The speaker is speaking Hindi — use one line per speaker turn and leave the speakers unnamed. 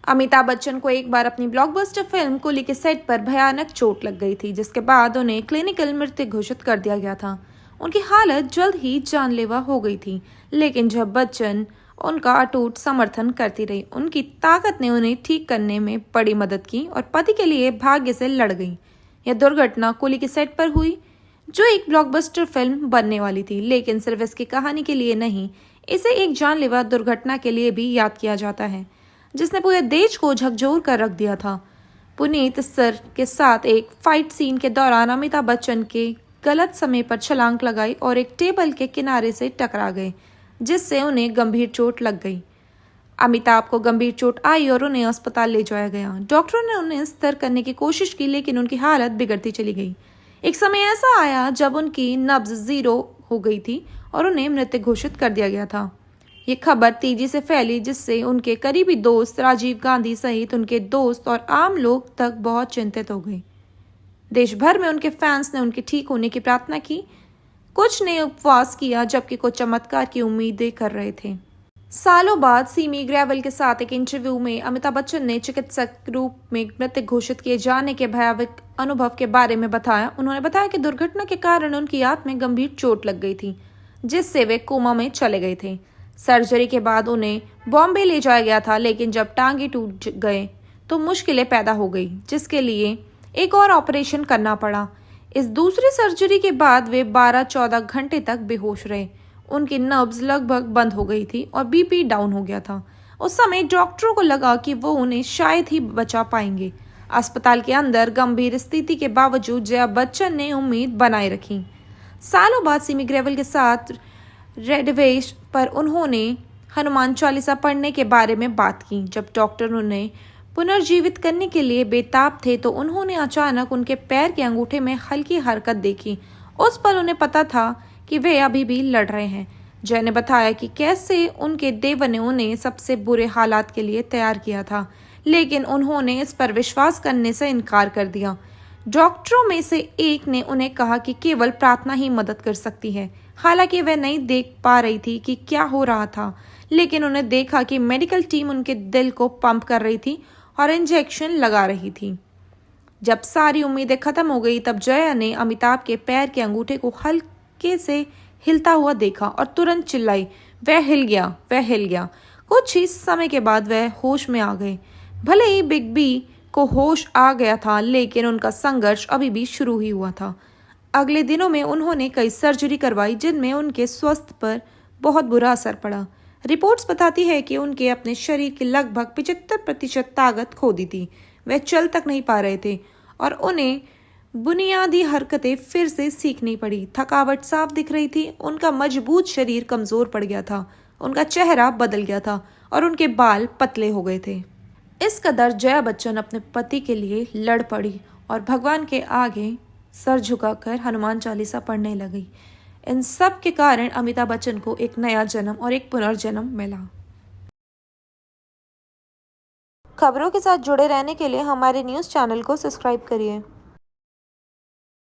अमिताभ बच्चन को एक बार अपनी ब्लॉकबस्टर फिल्म कूली के सेट पर भयानक चोट लग गई थी, जिसके बाद उन्हें क्लिनिकल मृत्यु घोषित कर दिया गया था। उनकी हालत जल्द ही जानलेवा हो गई थी, लेकिन जब बच्चन उनका अटूट समर्थन करती रही, उनकी ताकत ने उन्हें ठीक करने में बड़ी मदद की और पति के लिए भाग्य से लड़ गई। यह दुर्घटना कूली के सेट पर हुई, जो एक ब्लॉकबस्टर फिल्म बनने वाली थी, लेकिन सिर्फ इसकी कहानी के लिए नहीं, इसे एक जानलेवा दुर्घटना के लिए भी याद किया जाता है, जिसने पूरे देश को झकझोर कर रख दिया था। पुनीत सर के साथ एक फाइट सीन के दौरान अमिताभ बच्चन के गलत समय पर छलांग लगाई और एक टेबल के किनारे से टकरा गए, जिससे उन्हें गंभीर चोट लग गई। अमिताभ को गंभीर चोट आई और उन्हें अस्पताल ले जाया गया। डॉक्टरों ने उन्हें स्थिर करने की कोशिश की, लेकिन उनकी हालत बिगड़ती चली गई। एक समय ऐसा आया जब उनकी नब्ज 0 हो गई थी और उन्हें मृत घोषित कर दिया गया था। ये खबर तेजी से फैली, जिससे उनके करीबी दोस्त राजीव गांधी सहित उनके दोस्त और आम लोग तक बहुत चिंतित हो गए। देश भर में उनके फैंस ने उनके ठीक होने की प्रार्थना की। कुछ ने उपवास किया, जबकि कुछ चमत्कार की उम्मीदें कर रहे थे। सालों बाद सिमी ग्रेवाल के साथ एक इंटरव्यू में अमिताभ बच्चन ने चिकित्सक रूप में मृत घोषित किए जाने के भयावह अनुभव के बारे में बताया। उन्होंने बताया कि दुर्घटना के कारण उनकी आंख में गंभीर चोट लग गई थी, जिससे वे कोमा में चले गए थे। सर्जरी के बाद उन्हें बॉम्बे ले जाया गया था, लेकिन जब टांगे टूट गए तो मुश्किलें पैदा हो गई, जिसके लिए एक और ऑपरेशन करना पड़ा। इस दूसरी सर्जरी के बाद वे 12-14 घंटे तक बेहोश रहे। उनकी नब्ज लगभग बंद हो गई थी और बीपी डाउन हो गया था। उस समय डॉक्टरों को लगा कि वो उन्हें शायद ही बचा पाएंगे। अस्पताल के अंदर गंभीर स्थिति के बावजूद जया बच्चन ने उम्मीद बनाए रखी। सालों बाद सिमी ग्रेवाल के साथ रेडवेश पर उन्होंने हनुमान चालीसा पढ़ने के बारे में बात की। जब डॉक्टर उन्हें पुनर्जीवित करने के लिए बेताब थे, तो उन्होंने अचानक उनके पैर के अंगूठे में हल्की हरकत देखी। उस पल उन्हें पता था कि वे अभी भी लड़ रहे हैं। जय ने बताया कि कैसे उनके देव ने उन्हें सबसे बुरे हालात के लिए तैयार किया था, लेकिन उन्होंने इस पर विश्वास करने से इनकार कर दिया। डॉक्टरों में से एक ने उन्हें कहा कि केवल प्रार्थना ही मदद कर सकती है। हालांकि वह नहीं देख पा रही थी कि क्या हो रहा था, लेकिन उन्हें देखा कि मेडिकल टीम उनके दिल को पंप कर रही थी और इंजेक्शन लगा रही थी। जब सारी उम्मीदें खत्म हो गई, तब जया ने अमिताभ के पैर के अंगूठे को हल्के से हिलता हुआ देखा और तुरंत चिल्लाई, वह हिल गया, वह हिल गया। कुछ ही समय के बाद वह होश में आ गए। भले ही बिग बी को होश आ गया था, लेकिन उनका संघर्ष अभी भी शुरू ही हुआ था। अगले दिनों में उन्होंने कई सर्जरी करवाई, जिनमें उनके स्वास्थ्य पर बहुत बुरा असर पड़ा। रिपोर्ट्स बताती है कि उनके अपने शरीर की लगभग 75% ताकत खो दी थी। वे चल तक नहीं पा रहे थे और उन्हें बुनियादी हरकतें फिर से सीखनी पड़ी। थकावट साफ दिख रही थी। उनका मजबूत शरीर कमजोर पड़ गया था, उनका चेहरा बदल गया था और उनके बाल पतले हो गए थे। इस कदर जया बच्चन अपने पति के लिए लड़ पड़ी और भगवान के आगे सर झुकाकर हनुमान चालीसा पढ़ने लगी। इन सब के कारण अमिताभ बच्चन को एक नया जन्म और एक पुनर्जन्म मिला। खबरों के साथ जुड़े रहने के लिए हमारे न्यूज़ चैनल को सब्सक्राइब करिए।